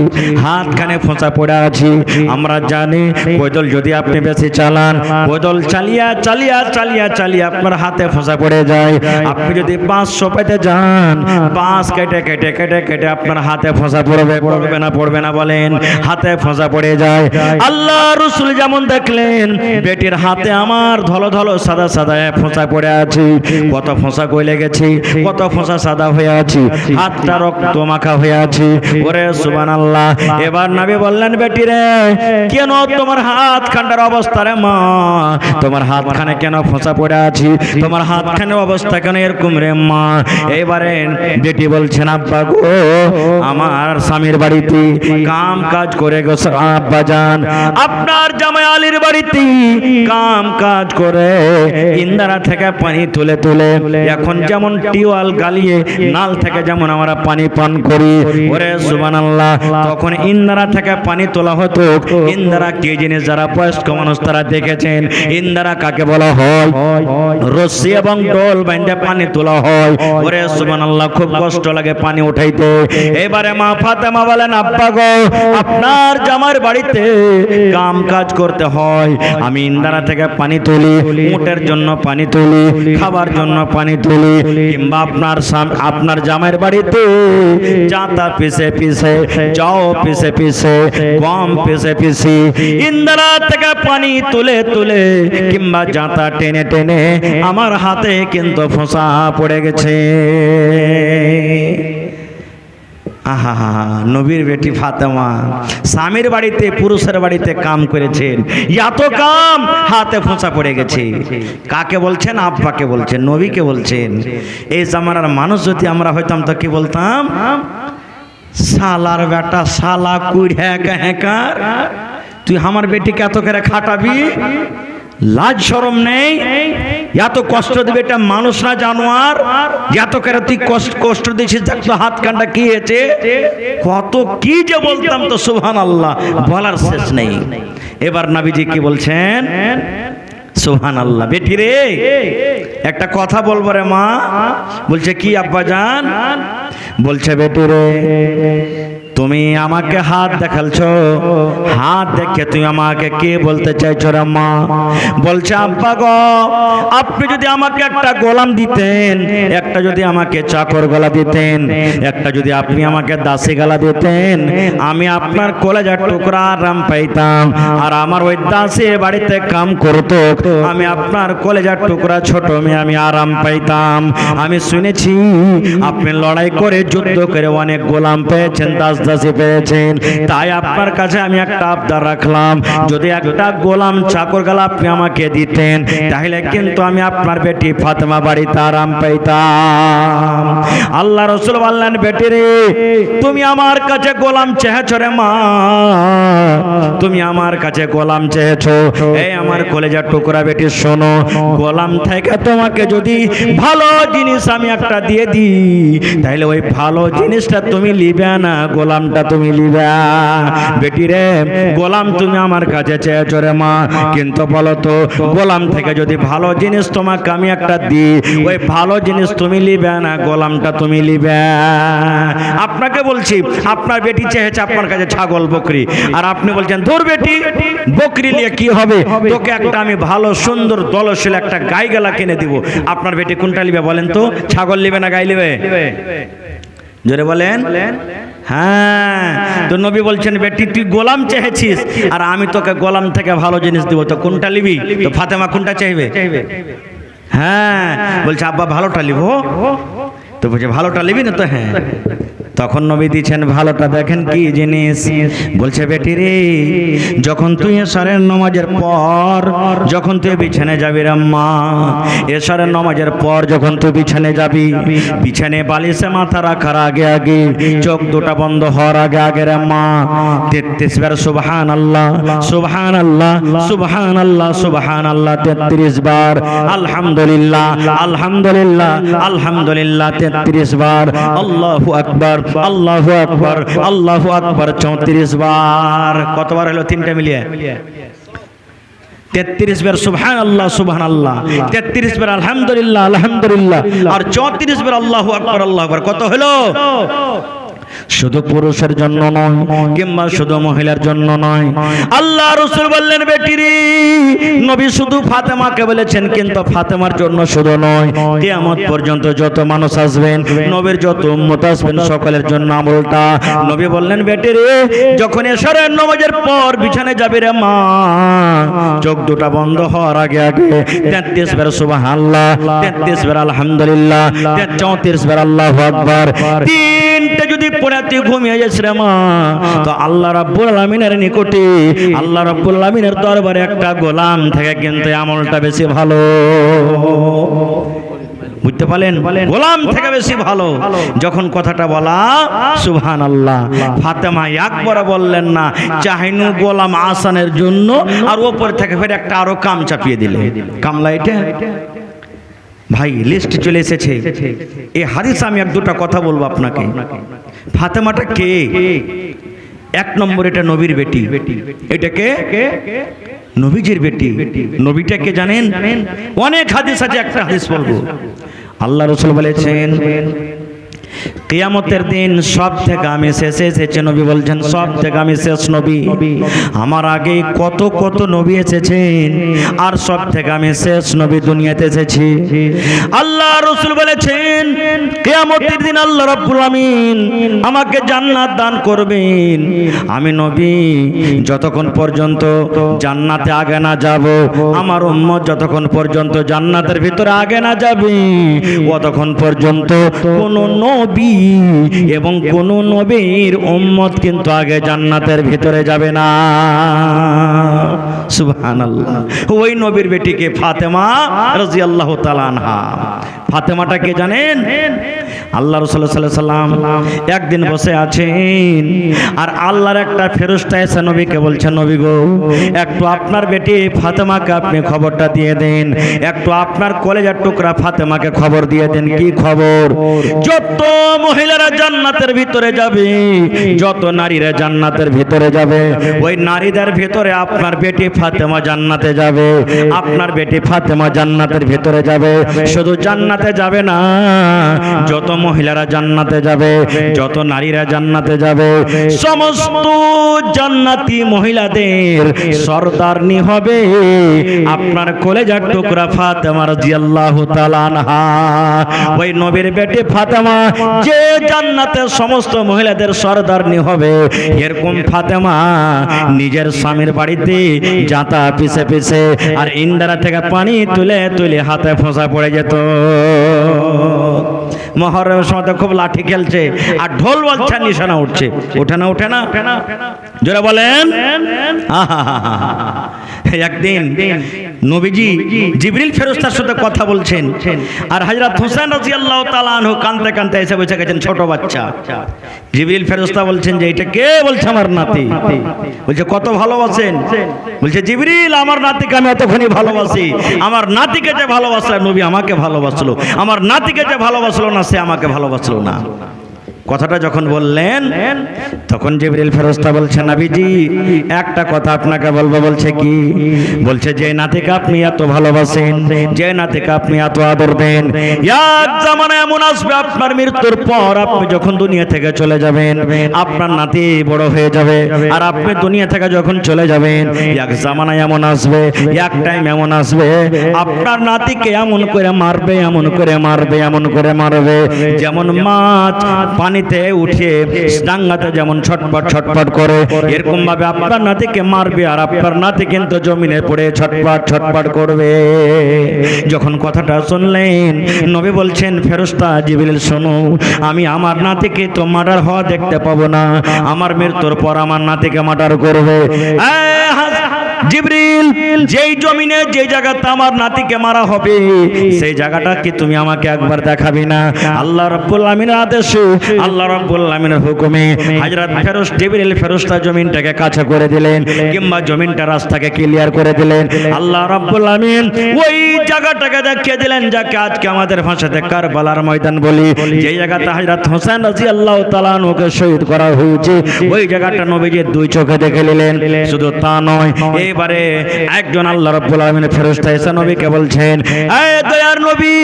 হাত খানে ফোঁচা পড়ে আছে। আমরা জানি পৈদল যদি আপনি বেশি চালান, পৈদল চালিয়া চালিয়া চালিয়া চালিয়া আপনার হাতে ফোঁচা পড়ে যায়। আপনি যদি 500 পেতে যান, 5 কেটে কেটে কেটে কেটে আপনার হাতে ফোঁচা পড়বে, পড়বে না পড়বে না বলেন? হাতে ফোঁচা পড়ে যায়। আল্লাহ রাসূল যেমন দেখলেন বেটির হাতে আমার ধলো ধলো সাদা সাদা ফোঁচা পড়ে আছে, কত ফোঁচা কই লেগেছে, কত ফোঁচা সাদা হয়ে আছে, হাতটা রক্ত মাখা হয়ে আছে। ওরে সুবহানাল্লাহ। এবার নবী বললেন বেটিরে কেন তোমার হাত খান্ডার অবস্থা রে মা, তোমার হাত খানে কেন ফোঁচা পড়ে আছে, তোমার হাত খানের অবস্থা কেন এরকম রে মা? এবারে বেটি বলছেন আব্বা গো আমার স্বামীর বাড়িতে কাম কাজ করে গেছে আব্বা জান, আপনার জামাই আলীর বাড়িতে কাম কাজ করে ইন্দারা থেকে পানি তুলে তুলে এখন যেমন টিওয়াল গালিয়ে নাল থেকে যেমন আমরা পানি পান করি, ওরে সুবহানাল্লাহ, তখন ইন্দারা থেকে পানি তোলা হতো। ইন্দারা কি জিনিস যারা বয়স্ক মানুষ তারা দেখেছেন, ইন্দারা কাকে বলা হয়? রশি এবং ডোল বাইন্ধে পানি তোলা হয়। ওরে সুবহানাল্লাহ, খুব কষ্ট লাগে পানি উঠাইতে। এবারে মা ফাতেমা বলেন আব্বা গো আপনার জামার বাড়িতে কাম কাজ করতে হয়, আমি ইন্দারা থেকে পানি তুলি, উটের জন্য পানি তুলি, খাবার জন্য পানি তুলি, কিংবা আপনার জামাইয়ের বাড়িতে জাতা পিছে পিছে, যাও পিছে পিছে, গম পিছে পিছে, ইন্দারা থেকে পানি তুলে তুলে কিংবা জাতা টেনে টেনে আমার হাতে কিন্তু ফোঁসা পড়ে গেছে। আহা, নবীর বেটি ফাতেমা স্বামীর বাড়িতে পুরুষের বাড়িতে কাম করেছেন, এত কাম হাতে ফোঁচা পড়ে গেছে। কাকে বলছেন? আব্বাকে বলছেন, নবীকে বলছেন। এই জামানার মানুষ যদি আমরা হইতাম তো কি বলতাম? শালার বেটা, শালা কুড়ে হ্যাকার, তুই আমার বেটিকে এত করে খাটাবি, লাজ শরম নেই, এত কষ্ট দিবে এটা মানুষ না জানোয়ার, এত করে তুই কষ্ট দিছিস, দেখতো হাত কান্ডা কি হয়েছে, কত কি যে বলতাম তো সুবহানাল্লাহ, বলার শেষ নেই। এবার নবীজি কি বলছেন? সুবহানাল্লাহ, বেটি রে একটা কথা বলবো রে মা। বলছে কি আব্বা জান? বলছে বেটি রে তুমি আমাকে হাত দেখালছো, হাত দেখে তুমি আমাকে কে বলতে চাইছো রে মা? বলছে আব্বা গো আপনি যদি আমাকে একটা গোলাম দিতেন, একটা যদি আমাকে চাকর গলা দিতেন, একটা যদি আপনি আমাকে দাসী গলা দিতেন, আমি আপনার কলেজার টুকরা আরাম পাইতাম, আর আমার ওই দাসী বাড়িতে কাম করতো, আমি আপনার কলেজার টুকরা ছোট মেয়ে আমি আরাম পাইতাম। আমি শুনেছি আপনি লড়াই করে যুদ্ধ করে অনেক গোলাম পেয়েছেন, দাস দাসী পেয়েছেন, তাই আপনার কাছে আমি একটা আবদার রাখলাম, যদি একটা গোলাম চাকর গলা আপনি আমাকে দিতেন, তাহলে কিন্তু আমি আপনার বেটি ফাতেমা বাড়িতে আরাম পাইতাম। আল্লাহ রাসূল বললেন বেটি রে তুমি আমার কাছে গোলাম চেয়েছো রে মা, তুমি আমার কাছে গোলাম চেয়েছো। এই আমার কলেজার টুকরা বেটি শোনো, গোলাম থেকে তোমাকে যদি ভালো জিনিস আমি একটা দিয়ে দিই, তাহলে ওই ভালো জিনিসটা তুমি লিবে না, গোলামটা তুমি লিবে। বেটি রে গোলাম তুমি আমার কাছে চেয়েছো রে মা, কিন্তু বলো তো গোলাম থেকে যদি ভালো জিনিস তোমাকে আমি একটা দিই, ওই ভালো জিনিস তুমি লিবে না, গোলামটা তুমি লিবে। আপনাকে বলছি আপনার বেটি চেয়েছে আপনার কাছে ছাগল বকরি, আর আপনি বলছেন ধুর বেটি বকরি নিয়ে কি হবে, তোকে একটা আমি ভালো সুন্দর দলশীল একটা গাই গলা কিনে দিব। আপনার বেটি কোনটা লিবে বলেন তো? ছাগল লিবে না গাই লিবে? জোরে বলেন। হ্যাঁ, তো নবী বলছেন বেটি তুই গোলাম চেয়েছিস আর আমি তোকে গোলাম থেকে ভালো জিনিস দিব, তো কোনটা নিবি? তো ফাতেমা কোনটা চাইবে? হ্যাঁ, বলছে আব্বা ভালোটা নিব। তো বলছে ভালোটা নিবি না? তো হ্যাঁ। তখন নবী দিচ্ছেন ভালোটা, দেখেন কি জিনিস। বলছে বেটি রে, যখন তুই এশারের নামাজের পর যখন তুই বিছানে যাবি রে মা, এশারের নামাজের পর যখন তুই বিছানে যাবি, বিছানে বালিশে মাথা রাখার আগে আগে চোখ দুটা বন্ধ হওয়ার আগে আগে রে মা 33 বার সুবহানাল্লাহ সুবহানাল্লাহ সুবহানাল্লাহ সুবহানাল্লাহ 33 বার, আলহামদুলিল্লাহ আলহামদুলিল্লাহ আলহামদুলিল্লাহ 33 বার, আল্লাহু আকবার আল্লাহু আকবার আল্লাহু আকবার 34 বার। কতবার হলো? তিনটা মিলিয়ে 33 বার সুবহানাল্লাহ সুবহানাল্লাহ, 33 বার আলহামদুলিল্লাহ আলহামদুলিল্লাহ, আর 34 বার আল্লাহু আকবার আল্লাহু আকবার। কত হলো? শুধু পুরুষের জন্য নয় কিংবা শুধু মহিলার জন্য নয়। আল্লাহ রাসূল বললেন বেটি রে, নবী শুধু ফাতেমাকে বলেছেন, কিন্তু ফাতেমার জন্য শুধু নয়, কিয়ামত পর্যন্ত যত মানুষ আসবেন, নবীর যত উম্মত আসবেন, সকলের জন্য আমলটা। নবী বললেন বেটি রে, যখন এশারের নামাজের পর বিছানে যাবে রে মা, চোখ দুটা বন্ধ হওয়ার আগে আগে 33 বার সুবহানাল্লাহ, 33 বার আলহামদুলিল্লাহ, 34 বার আল্লাহু আকবার, তিনটা যদি পড়ে তুই ঘুমিয়ে যাস রে মা, তো আল্লাহ রাব্বুল আলামিনের নিকটে, আল্লাহ রাব্বুল আলামিনের দরবারে একটা গোলাম থেকে কিন্তু আমলটা বেশি ভালো। বুঝতে পারলেন? গোলাম থেকে বেশি ভালো। যখন কথাটা বলা সুবহানাল্লাহ, ফাতেমা একবার বললেন না, চাহিনু গোলাম আসানের জন্য, আর ওপর থেকে ফের একটা আরো কাম চাপিয়ে দিলে। কামলা এটা ভাই লিস্ট চলে এসেছে। এই হাদিস আমি এক দুটা কথা বলবো আপনাকে। ফাতেমাটা কে? এক নম্বর, এটা নবীর বেটি। এটা কে? নবীজির বেটি। নবীটা কে জানেন? অনেক হাদিস আছে, একটা হাদিস বলবো। আল্লাহ রাসূল বলেছেন কিয়ামতের দিন সব থেকে আমি শেষে এসেছি। নবী বলছেন সব থেকে আমি শেষ নবী। আমার আগে কত কত নবী এসেছেন, আর সব থেকে আমি শেষ নবী দুনিয়াতে এসেছি। আল্লাহ রাসূল বলেছেন কিয়ামতের দিন আল্লাহ রাব্বুল আমিন আমাকে জান্নাত দান করবেন। আমি নবী যতক্ষণ পর্যন্ত জান্নাতে আগে না যাব, আমার উম্মত যতক্ষণ পর্যন্ত জান্নাতের ভিতরে আগে না যাবে, ততক্ষণ পর্যন্ত কোন নবী এবং কোন নবীর উম্মত কিন্তু আগে জান্নাতের ভিতরে যাবে না। সুবহানাল্লাহ। ওই নবীর বেটিকে ফাতেমা রাদিয়াল্লাহু তাআলা আনহা। ফাতেমাটা কে জানেন? আল্লাহ রাসূল সাল্লাল্লাহু আলাইহি সাল্লাম একদিন বসে আছেন, আর আল্লাহর একটা ফেরেশতা এসে নবীকে বলছেন, নবী গো, একটু আপনার বেটি ফাতেমাকে আপনি খবরটা দিয়ে দেন, একটু আপনার কলেজার টুকরা ফাতেমাকে খবর দিয়ে দেন। কি খবর? যত মহিলারা জান্নাতের ভিতরে যাবে, যত নারীরা জান্নাতের ভিতরে যাবে, ওই নারীদের ভিতরে আপনার বেটি ফাতেমা জান্নাতে যাবে। আপনার বেটি ফাতেমা জান্নাতের ভিতরে যাবে। শুধু জান্নাতে যাবে না, যত মহিলারা জান্নাতে যাবে, যত নারীরা জান্নাতে যাবে, সমস্ত জান্নাতি মহিলাদের সরদারনি হবে আপনার কলেজার টুকরা ফাতেমা রাদিয়াল্লাহু তাআলা আনহা। ওই নবীর বেটি ফাতেমা যে জান্নাতের সমস্ত মহিলাদের সরদারনি হবে, এরকম ফাতেমা নিজের স্বামীর বাড়িতে যাতা পিছে পিছে আর ইন্দারা থেকে পানি তুলে তুলে হাতে ফোঁসা পড়ে যেত। মহরমের সময় খুব লাঠি খেলছে আর ঢোল বাজছে, নিশানা উঠছে। ওঠে না? ওঠে না? জোরে বলেন। একদিন নবীজি জিবরিল ফেরেশতার সাথে কথা বলছেন, আর হযরত হোসেন রাদিয়াল্লাহু তাআলা আনহু কাঁদতে কাঁদতে এসে বসে গেছেন, ছোট বাচ্চা। জিবরিল ফেরেশতা বলছেন যে এটা কে? বলছে আমার নাতি। বলছে কত ভালোবাসেন? বলছে জিবরিল আমার নাতিকে আমি এতখানি ভালোবাসি। আমার নাতিকে যে ভালোবাসলো নবী আমাকে ভালোবাসলো, আমার নাতিকে যে ভালোবাসলো না সে আমাকে ভালোবাসলো না। কথাটা যখন বললেন তখন জিবরিল ফেরেশতা বলছে, নবীজি একটা কথা আপনাকে বলবো। বলছে কি? বলছে যে নাতিকে আপনি এত ভালোবাসেন, যে নাতিকে আপনি এত আদর দেন, এক জামানা এমন আসবে আপনার মৃত্যুর পর আপনি যখন দুনিয়া থেকে চলে যাবেন, আপনার নাতি বড় হয়ে যাবে, আর আপনি দুনিয়া থেকে যখন চলে যাবেন, এক জামানা এমন আসবে, এক টাইম এমন আসবে, আপনার নাতিকে এমন করে মারবে, এমন করে মারবে, এমন করে মারবে, যেমন মাছ পানি পানিতে উঠিয়ে ডাঙ্গাতে যেমন ছটপট ছটপট করে এরকম ভাবে আপনার নাতিকে মারবে, আর আপনার নাতি কিন্তু জমিনে পড়ে ছটপট ছটপট করবে। যখন কথাটা শুনলেন নবী বলছেন, ফেরেশতা জিবরিল শোনো, আমি আমার নাতিকে তো মার্ডার হওয়া দেখতে পাবো না, আমার মৃত্যুর পর আমার নাতিকে মার্ডার করবে। জিবরিল, যেই জমিনে যেই জায়গাতে আমার নাতিকে মারা হবে সেই জায়গাটা কি তুমি আমাকে একবার দেখাবি না? আল্লাহ রাব্বুল আলামিনের আদেশে, আল্লাহ রাব্বুল আলামিনের হুকুমে হযরত জিবরিল ফেরেশতা জমিনটাকে কাছে করে দিলেন, কিংবা জমিনটা রাস্তাকে ক্লিয়ার করে দিলেন। আল্লাহ রাব্বুল আলামিন ওই জায়গাটাকে দেখিয়ে দিলেন যাকে আজকে আমাদের ভাষাতে কারবালার ময়দান বলি, যেই জায়গাতে হযরত হোসেন রাদিয়াল্লাহু তাআলা আনহুকে শহীদ করা হয়েছে, ওই জায়গাটা নবীজি দুই চোখে দেখে নিলেন। শুধু তা নয়, এবারে একজন আল্লাহ রাব্বুল আলামিনের ফেরেশতা এসে নবীকে বলছেন, এ দয়ার নবী,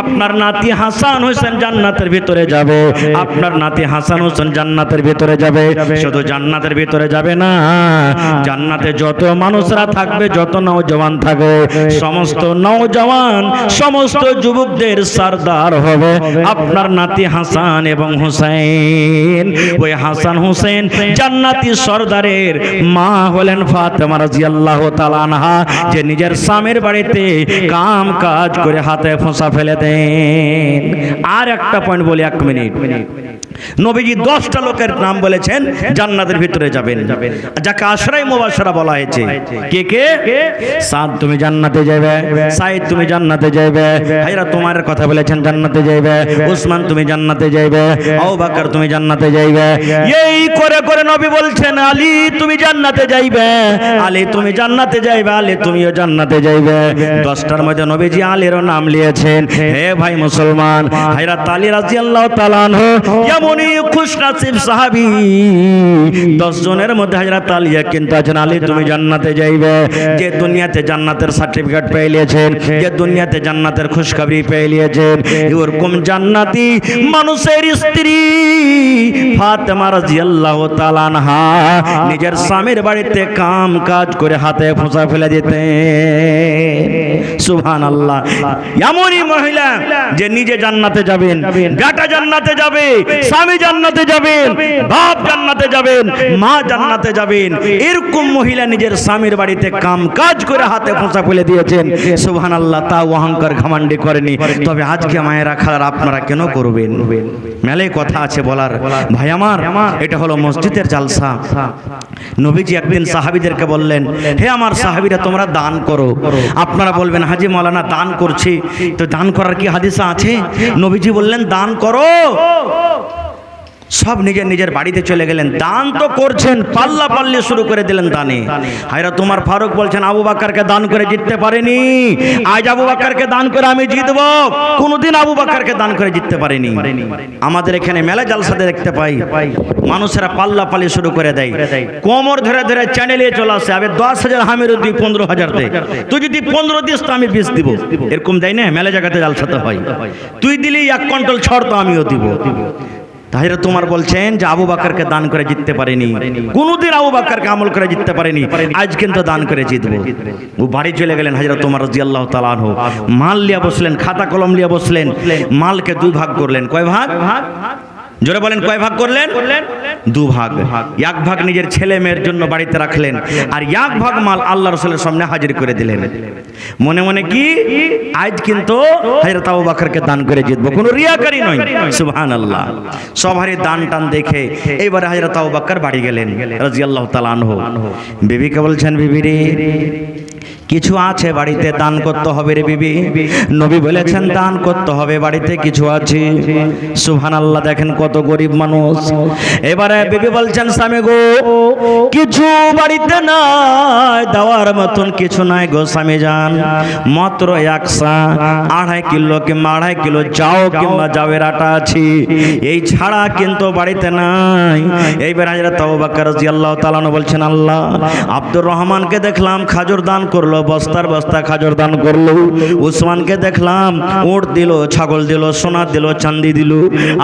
আপনার নাতি হাসান হোসেন জান্নাতের ভিতরে যাবে, আপনার নাতি হাসান হোসেন জান্নাতের ভিতরে যাবে। শুধু জান্নাতের ভিতরে যাবে না, জান্নাতে যত মানুষরা থাকবে, যত নওজওয়ান থাকবে, সমস্ত নওজওয়ান সমস্ত যুবকদের সরদার হবে আপনার নাতি হাসান এবং হোসেন। ওই হাসান হোসেন জান্নাতি সরদারের মা হলেন ফাতেমা রাদিয়াল্লাহু তাআলা আনহা, যে নিজের স্বামীর বাড়িতে কাম কাজ করে হাতে ফোঁসা ফেলে দেন। আর একটা পয়েন্ট বলি, 1 মিনিট। নবীজি 10টা লোকের নাম বলেছেন জান্নাতের ভিতরে যাবেন, যাকে আশরায়ে মুবাশশারা বলা হয়েছে। কে কে? সাদ তুমি জান্নাতে যাবে, সাইদ তুমি জান্নাতে যাবে, হায়রা তোমার কথা বলেছেন জান্নাতে যাবে, উসমান তুমি জান্নাতে যাবে, আবু বকর তুমি জান্নাতে যাইবে। এই করে করে নবী বলছেন, আলী তুমি জান্নাতে যাইবে, আলী তুমি জান্নাতে যাইবে, আলী তুমিও জান্নাতে যাইবে। 10টার মধ্যে নবীজি আলীরও নাম নিয়েছেন। হে ভাই মুসলমান, হযরত আলী রাদিয়াল্লাহু তাআলা আনহু এমনই খুশনসিব সাহাবী, 10 জনের মধ্যে হযরত আলী কিন্তু আছেন। আলী তুমি জান্নাতে যাইবে, যে দুনিয়াতে জান্নাতের সার্টিফিকেট পেয়ে নিয়েছেন, যে দুনিয়াতে জান্নাতের খুশখবরি পেয়ে নিয়েছেন, এরকম জান্নাতি মানুষের স্ত্রী ফাতেমা রাদিয়াল্লাহু তাআলা আনহা নিজের স্বামীর বাড়িতে কাম কাজ করে হাতে ফোঁসা ফেলে দিতেন। সুবহানাল্লাহ। এমনই মহিলা যে নিজে জান্নাতে যাবেন, বেটা জান্নাতে যাবে, স্বামী জান্নাতে যাবেন, বাপ জান্নাতে যাবেন, মা জান্নাতে যাবেন, এরকম মহিলা নিজের স্বামীর বাড়িতে কাম কাজ করে হাতে ফোঁসা ফেলে দিয়েছেন। সুবহানাল্লাহ। তা অহংকার ঘমন্ডি করেনি। তবে আজকে মায়েরা খালার আপনারা কেন করবেন? মেলে কথা আছে বলার। ভাই আমার, এটা হলো মসজিদের জালসা। নবীজি একদিন সাহাবীদেরকে বললেন, হে আমার সাহাবীরা, তোমরা দান করো। আপনারা বলবেন, হাজী মাওলানা দান করছি, তো দান করার কি হাদিসা আছে? নবীজি বললেন, দান করো। সব নিজের নিজের বাড়িতে চলে গেলেন। দান তো করছেন, পাল্লা পাল্লি শুরু করে দিলেন দানে। হায়রা তোমার ফারুক বলছেন, আবু বকরকে দান করে জিততে পারেনি, আজ আবু বকরকে দান করে আমি জিতব। কোনদিন আবু বকরকে দান করে জিততে পারেনি। আমাদের এখানে মেলা জালসাতে দেখতে পাই মানুষেরা পাল্লা পাল্লি শুরু করে দেয়, কোমর ধরে ধরে চ্যানেলে চলে আসে, আবে 10,000 হামের দিই, 15,000 দে, তুই যদি 15 দিস তো আমি 20 দিব। এরকম দেয় না, মেলা জায়গাতে জালসাতে হয়। তুই দিলি 1 কুইন্টাল ছড় তো আমিও দিব। তাহলে তোমার বলছেন যে আবু বকরকে দান করে জিততে পারেনি, কোনদিন আবু বকরকে আমল করে জিততে পারেনি, আজ কিন্তু দান করে জিতবো। ও বাড়ি চলে গেলেন। হযরত ওমর রাদিয়াল্লাহু তাআলা আনহু মাল লিয়া বসলেন, খাতা কলম লিয়া বসলেন। মালকে 2 ভাগ করলেন। কয় ভাগ? জোরে বলেন, কয় ভাগ করলেন? 2 ভাগ। 1 ভাগ নিজের ছেলে মেয়ের জন্য বাড়িতে রাখলেন, আর 1 ভাগ মাল আল্লাহ রাসূলের সামনে হাজির করে দিলেন। মনে মনে কি, আজ কিন্তু হযরত আবু বকরকে দান করে জিতবো, কোনো রিয়াকারি নয়। সুবহানাল্লাহ। সবারই দান টান দেখে এইবারে হযরত আবু বকর বাড়ি গেলেন রাদিয়াল্লাহু তাআলা আনহু। বিবিকে বলছেন, বিবি রে, কিছু আছে বাড়িতে, দান করতে হবে রে বিবি। নবী বলেছেন দান করতে হবে, বাড়িতে কিছু আছে। সুবহানাল্লাহ। দেখেন কত গরিব মানুষ। এবারে বিবি বলছেন, স্বামী গো, কিছু বাড়িতে নাই, দেওয়ার মতন কিছু নাই গো স্বামী যান। মাত্র 1.5 কিলো কিংবা 2.5 কিলো চাও কিংবা জাওয়ের আটা আছে, এই ছাড়া কিন্তু বাড়িতে নাই। এইবার হযরত আবু বকর রাদিয়াল্লাহু তাআলা বলছেন, আল্লাহ, আব্দুর রহমানকে দেখলাম খাজুর দান করলো, বস্তার বস্তা খাজর দান করলো। উসমানকে দেখলাম উট দিল, ছাগল দিল, সোনা দিল, চাঁদি দিল।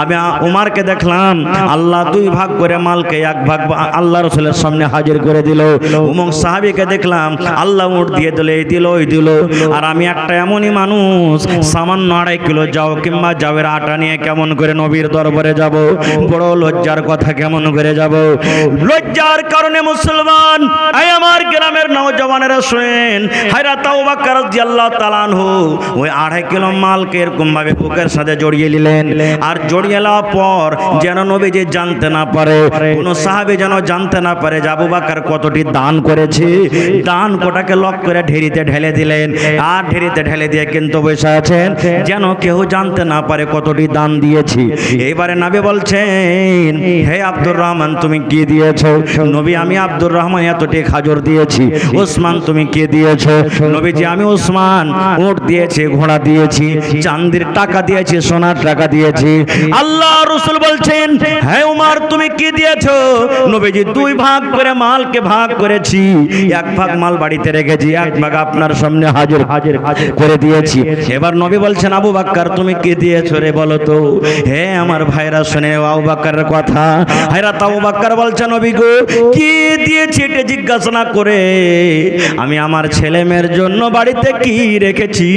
আমি উমারকে দেখলাম আল্লাহ 2 ভাগ করে মালকে 1 ভাগ আল্লাহ রাসূলের সামনে হাজির করে দিল। উমর সাহাবীকে দেখলাম আল্লাহ উট দিয়ে দিল, এই দিল ওই দিল। আর আমি একটা এমনই মানুষ সামান্য 2.5 কিলো যাও কিংবা যাওয়ের আটা নিয়ে কেমন করে নবীর দরবারে যাব? বড় লজ্জার কথা, কেমন করে যাব? লজ্জার কারণে মুসলমান, এই আমার গ্রামের নওজওয়ানেরা শুনেন, হযরত আবু বকর রাদিয়াল্লাহু তাআলা আনহু ওই 2.5 কিলো মালকে এরকম ভাবে বুকের সাথে জড়িয়ে নিলেন। আর জড়িয়ে নেওয়ার পর যেন নবীজি জানতে না পারে, কোন সাহাবী যেন জানতে না পারে যে আবু বকর কতটি দান করেছে। দান কোটাকে লক করে ঢেরিতে ঢেলে দিলেন। আর ঢেরিতে ঢেলে দিয়ে কিন্তু বসে আছেন যেন কেউ জানতে না পারে কতটি দান দিয়েছি। এইবারে নবী বলছেন, হে আব্দুর রহমান তুমি কি দিয়েছো? নবী, আমি আব্দুর রহমান এতটি খাজর দিয়েছি। ওসমান তুমি কি দিয়েছো? নবীজি, আমি ওসমান উট দিয়েছি, ঘোড়া দিয়েছি, চাঁদির টাকা দিয়েছি, সোনার টাকা দিয়েছি। আল্লাহ রাসূল বলছেন, হে উমর তুমি কি দিয়েছো? নবীজি, 2 ভাগ করে মালকে ভাগ করেছি। 1 ভাগ মাল বাড়িতে রেখেছি, 1 ভাগ আপনার সামনে হাজির করে দিয়েছি। এবার নবী বলছেন, আবু বকর তুমি কি দিয়েছো রে বলো তো? হে আমার ভাইরা শুনে আবু বকরের কথা। হযরত আবু বকর বলছেন, নবী গো কি দিয়েছি এটা জিজ্ঞাসা না করে আমি আমার ছেলে মেয়ের জন্য বাড়িতে কি রেখেছি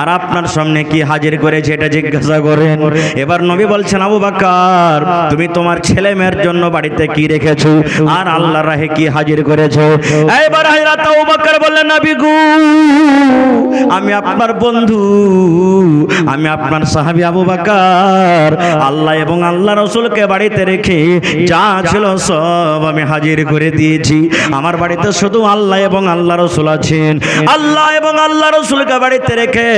আর আপনার সামনে কি হাজির করেছি এটা জিজ্ঞাসা করেন। এবার নবী বলছেন, আবু বকর তুমি তোমার ছেলে মেয়ের জন্য বাড়িতে কি রেখেছো আর আল্লাহর রাহে কি হাজির করেছো? এবার হযরত আবু বকর বললেন, নবী গো আমি আপনার বন্ধু, আমি আপনার সাহাবী আবু বকর আল্লাহ এবং আল্লাহ রাসূলকে বাড়িতে রেখে যা ছিল সব আমি হাজির করে দিয়েছি। আমার বাড়িতে শুধু আল্লাহ এবং আল্লাহ রাসূল আছেন। আল্লাহ এবং আল্লাহ রাসূলকে বাড়িতে রেখে,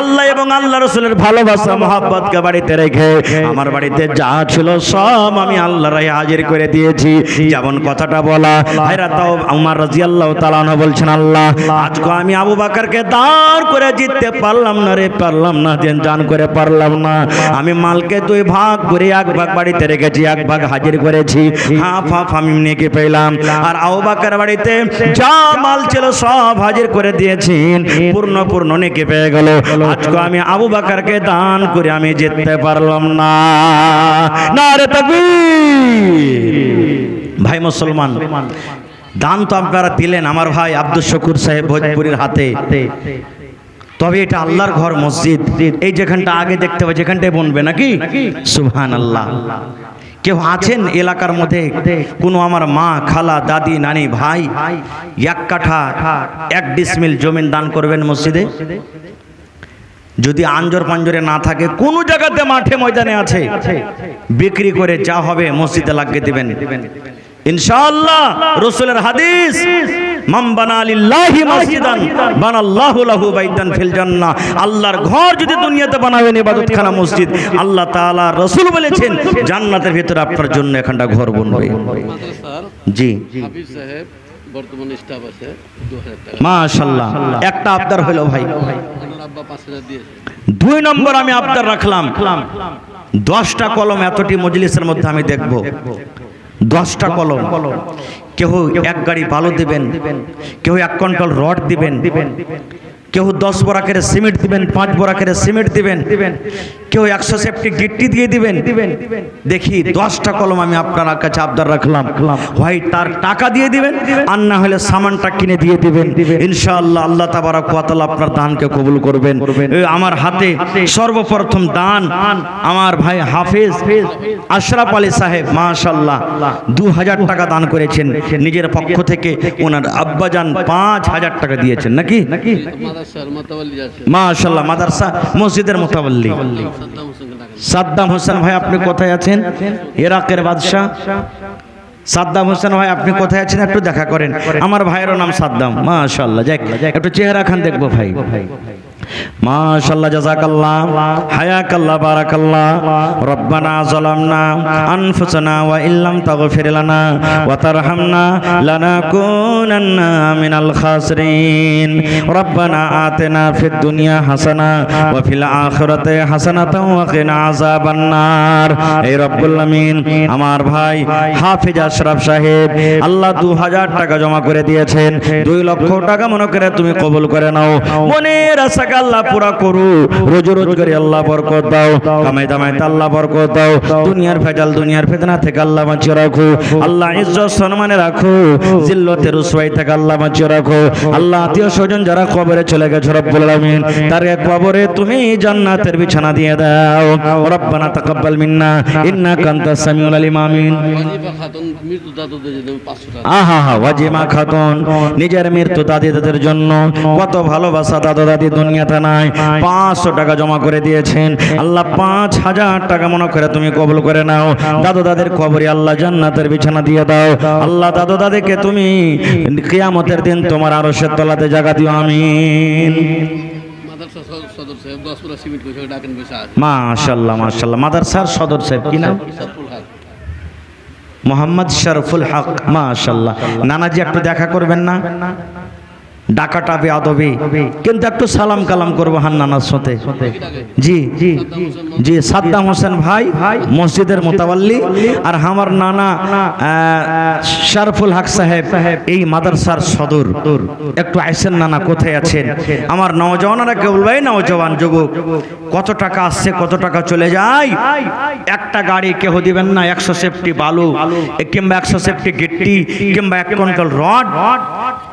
আল্লাহ এবং আল্লাহ রাসূলের ভালোবাসা মহব্বতকে বাড়িতে রেখে আমার বাড়িতে যা ছিল সব আমি আল্লাহর রাহে হাজির করে দিয়েছি। যেমন কথাটা বলা, হযরত ওমর রাদিয়াল্লাহু তাআলা আনহু বলছেন, আল্লাহ আজকে আমি আবু বকরকে দান করে জিততে পারলাম না রে, পারলাম না, দান করে পারলাম না। আমি মালকে 2 ভাগ করে 1 ভাগ বাড়িতে রেখেছি, 1 ভাগ হাজির করেছি, হাফ হাফ আমি নেকি পেলাম। আর আবু বকর বাড়িতে যা মাল ছিল সব হাজির করে দিয়েছেন, পূর্ণ নেকি পেয়ে গেল। আজকে আমি আবু বকরকে দান করে আমি জিততে পারলাম না। নারে তাকবীর! ভাই মুসলমান, দান তো আপনারা দিলেন আমার ভাই আব্দুল শুকুর সাহেব ভোজপুরির হাতে। তবে এটা আল্লাহর ঘর, মসজিদ। এই যেখানটা আগে দেখতে পাবে, যেখানটায় বনবে নাকি? সুবহানাল্লাহ। কেউ আছেন এলাকার মধ্যে কোনো আমার মা, খালা, দাদি, নানি, ভাই 1 কাঠা 1 ডিসমিল জমিন দান করবেন মসজিদে? যদি আঞ্জর পাঞ্জরে না থাকে, কোন জায়গাতে মাঠে ময়দানে আছে, বিক্রি করে যা হবে মসজিদে লাগিয়ে দিবেন ইনশাআল্লাহ। রাসূলের হাদিস, মান বানা লিল্লাহি মসজিদান বানাল্লাহু লাহু বাইতান ফিল জান্নাহ। আল্লাহর ঘর যদি দুনিয়াতে বানাবেন, ইবাদতখানা মসজিদ, আল্লাহ তাআলা রাসূল বলেছেন জান্নাতের ভিতরে আপনার জন্য এখানটা ঘর বনবে। জি হাফিজ সাহেব বর্তমানে স্টাফ আছে 2000 টাকা মাশাআল্লাহ। একটা আবদার হলো ভাই, আব্বা 5000 দিয়েছে। 2 নম্বর আমি আবদার রাখলাম, 10টা কলম এতটি মজলিসের মধ্যে আমি দেখব, 10টা কলম। কেউ 1 গাড়ি বালু দিবেন, কেউ 1 কুইন্টাল রড দিবেন, কেউ 10 বড়া করে সিমেন্ট দিবেন, 5 বড়া করে সিমেন্ট দিবেন, কেউ 100 সেফটি গিট্টি দিয়ে দিবেন। দেখি 10টা কলম আমি আপনার কাছে আবদার রাখলাম, হয় তার টাকা দিয়ে দিবেন আর না হলে সামানটা কিনে দিয়ে দিবেন। ইনশাআল্লাহ আল্লাহ তাবারক ওয়া তাআলা আপনার দানকে কবুল করবেন। আমার হাতে সর্বপ্রথম দান আমার ভাই হাফেজ আশরাফ আলী সাহেব মাশাআল্লাহ 2000 টাকা দান করেছেন নিজের পক্ষ থেকে। ওনার আব্বাজান 5000 টাকা দিয়েছেন নাকি? মাশাআল্লাহ, মাদ্রাসা মসজিদের মোতাবল্লি সাদ্দাম হোসেন ভাই, আপনি কোথায় আছেন? ইরাকের বাদশাহ সাদ্দাম হোসেন ভাই, আপনি কোথায় আছেন? একটু দেখা করেন। আমার ভাইয়ের নাম সাদ্দাম। মাশাআল্লাহ, যাক একটু চেহারা খান দেখবো ভাই। মাশাআল্লাহ, জাযাকাল্লাহ, হায়াকাল্লাহ, বারাকাল্লাহ। রব্বানা যালামনা আনফুসানা ওয়া ইল্লাম তাগফির লানা ওয়া তারহামনা লানাকুনান্না মিনাল খাসিরিন। রব্বানা আতিনা ফিদ দুনিয়া হাসানা ওয়া ফিল আখিরাতি হাসানাতাও ওয়া কিনা আযাবান নার। এই রব্বুল আমিন, আমার ভাই হাফেজ আশরাফ সাহেব আল্লাহ 2000 টাকা জমা করে দিয়েছেন। 2 লক্ষ টাকা মনে করে তুমি কবুল করে নাও। মনের আশা আল্লাহ পুরা করু, রোজগারে আল্লাহ বরকত দাও, কামাই দামাইতে আল্লাহ বরকত দাও, দুনিয়ার ভেজাল দুনিয়ার ফিতনা থেকে আল্লাহ বাঁচিয়ে রাখো, আল্লাহ ইজ্জত সম্মানে রাখো, জিল্লতে রুসওয়াই থেকে আল্লাহ বাঁচিয়ে রাখো। আল্লাহ আত্মীয় স্বজন যারা কবরে চলে গেছে রব্বুল আলামিন তার কবরে তুমি জান্নাতের বিছানা দিয়ে দাও। রব্বানা তাকাব্বাল মিন্না ইন্নাকা আনতাস সামিউল আলিম। আমিন। ওয়াজিমা খাতুন নিজের মৃত্যু দাদিদের জন্য কত ভালোবাসা, দাদা দাদি দুনিয়াতে নাই, 500 টাকা জমা করে দিয়েছেন। আল্লাহ 5000 টাকা মনে করে তুমি কবুল করে নাও। দাদু দাদের কবরে আল্লাহ জান্নাতের বিছানা দিয়ে দাও। আল্লাহ দাদু দাদিকে তুমি কিয়ামতের দিন তোমার আরশের তলাতে জায়গা দিও। আমিন। মাশাআল্লাহ মাশাআল্লাহ। মাদ্রাসার সদর সাহেব কি নাম? মোহাম্মদ শরফুল হক। মাশাআল্লাহ। নানাজি একটু দেখা করবেন না? ডাকাটা বেয়াদবি, কিন্তু একটু সালাম কালাম করবো হান্নানার সাথে। জি জি জি, সাদ্দাম হোসেন ভাই মসজিদের মোতাবাল্লি, আর আমার নানা শরফুল হক সাহেব এই মাদ্রাসার সদর। একটু আইসেন নানা, কোথায় আছেন? আমার নওজওয়ানরা কে বলবে, নওজওয়ান যুবক, কত টাকা আসছে কত টাকা চলে যায়? একটা গাড়ি কেহ দিবেন না, 100 সেফটি বালু কিংবা 100 সেফটি গিট্টি কিংবা 1 কুইন্টাল রড,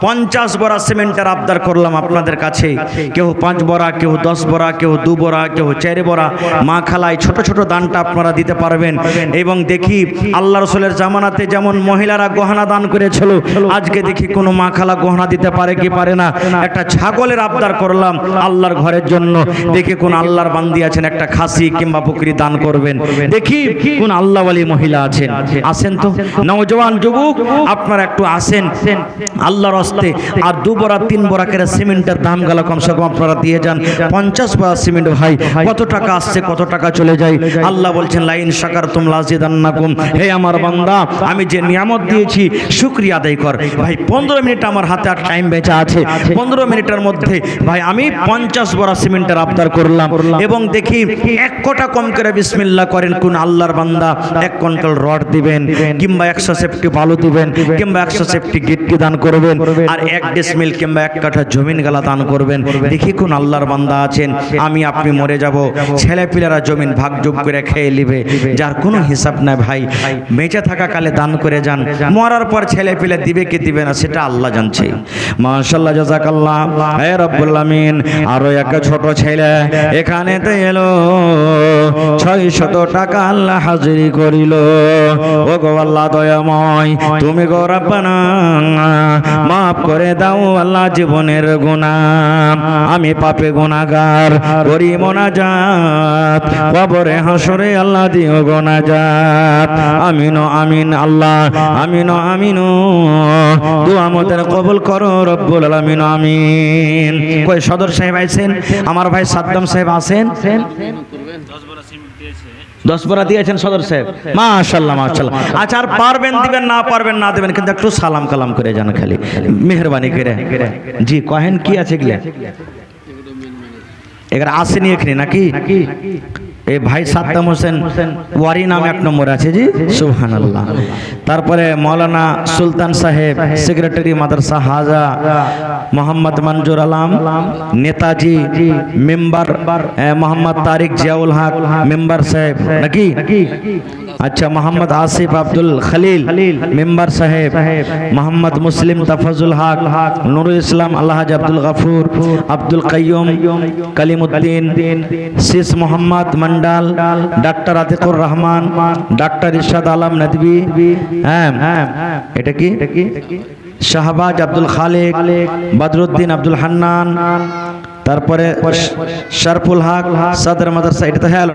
50 বড়া সিমেন্টের আবদার করলাম আপনাদের কাছে। কেউ 5 বড়া, কেউ 10 বড়া, কেউ 2 বড়া, কেউ 4 বড়া। মা খালাই ছোট ছোট দানটা আপনারা দিতে পারবেন। এবং দেখি আল্লাহ রসুলের জামানাতে যেমন মহিলারা গহনা দান করেছিল, আজকে দেখি কোনো মা খালা গহনা দিতে পারে কি পারে না। একটা ছাগলের আবদার করলাম আল্লাহর ঘরের জন্য, দেখি কোন আল্লাহর বান্দি আছেন একটা খাসি কিংবা বকরি দান করবেন। দেখি কোন আল্লাহওয়ালি মহিলা আছেন। আসেন তো নওজওয়ান যুবক, আপনারা একটু আসেন আল্লাহর হস্তে। আর 2 বড়া 3 বড়া করে সিমেন্টের দাম গেল কমসে কম আপনারা দিয়ে যান। 50 বড়া সিমেন্ট ভাই কত টাকা আসছে কত টাকা চলে যায়? আল্লাহ বলছেন লাইন শাকারতুম লাযিদান্নাকুম। হে আমার বান্দা, আমি যে নিয়ামত দিয়েছি শুকরিয়া আদায় কর। ভাই 15 মিনিট আমার হাতে আর টাইম বেঁচে আছে। 15 মিনিটের মধ্যে ভাই আমি 50 বড়া সিমেন্টের আবদার করলাম। এবং দেখি 1 কোটা কম করে বিসমিল্লাহ করেন কোন আল্লাহর বান্দা 1 কুইন্টাল রড দিবেন কিংবা 100 সেফটি বালু দিবেন কিংবা 100 সেফটি গিট্টি দান করবেন আর 1 ডিসমিল কিংবা 1 কাঠা জমিন গালা দান করবেন। দেখি কোন আল্লাহর বান্দা আছেন। আমি আপনি মরে যাব, ছেলে পিলেরা জমিন ভাগ যোগ করে খেয়ে নিবে, যার কোনো হিসাব নাই। ভাই বেঁচে থাকা কালে দান করে যান, মরার পর ছেলে পিলে দিবে কি দিবে না সেটা আল্লাহ জানছে। মাশাআল্লাহ, জাযাকাল্লাহ। হে রব্বুল আমিন, আরো একটা ছোট ছেলে এখানেতে এলো, 600 টাকা আল্লাহ হাজিরি করিল। ও গো আল্লাহ দয়াময়, তুমি গো রব্বানা মাফ করে দাও আল্লাহ জীবনের গুনাহ। আমি পাপে গুনাহগার, করি মোনাজাত, কবরে হাসরে আল্লাহ দিও গুনাজাত। আমিন আমিন আল্লাহ, আমিন আমিন। দুআ আমাদের কবুল করো রব্বুল আলামিন। আমিন। কই সদর সাহেব আছেন? আমার ভাই সাদ্দাম সাহেব আছেন? 10 বড়া দিয়েছেন সদর সাহেব। মাশাআল্লাহ মাশাআল্লাহ। আচ্ছা, আর পারবেন দিবেন, না পারবেন না দেবেন, কিন্তু একটু সালাম কালাম করে যান খালি, মেহেরবানি করে। জি কহেন কি আছে গিলা? এগারে আসেনি এখানে নাকি? এই ভাই সাদ্দাম হোসেন ওয়ারি নাম 1 নম্বর আছে। জি সুবহানাল্লাহ। তারপরে মাওলানা সুলতান সাহেব সেক্রেটারি মাদ্রাসা হাজা মোহাম্মদ মঞ্জুর আলম নেতাজি মেম্বার, মোহাম্মদ তারিক জিয়াউল হক মেম্বার সাহেব নাকি? আচ্ছা, মোহাম্মদ আসিফ আব্দুল খলিল মেম্বার সাহেব, মোহাম্মদ মুসলিম তাফাজুল হক, নুরুল ইসলাম আল্লাহাজ আব্দুল গফুর, আব্দুল কাইয়ুম কালিমুদ্দিন, সিস মোহাম্মদ মন্ডল, ডাক্তার আতিকুর রহমান, ডাক্তার ইরশাদ আলম নদভী, হ্যাঁ এটা কি শাহবাজ আব্দুল খালেক, বদরুদ্দিন আব্দুল হান্নান, তারপরে শরফুল হক সদর মাদ্রাসা। এটা তো হ্যাঁ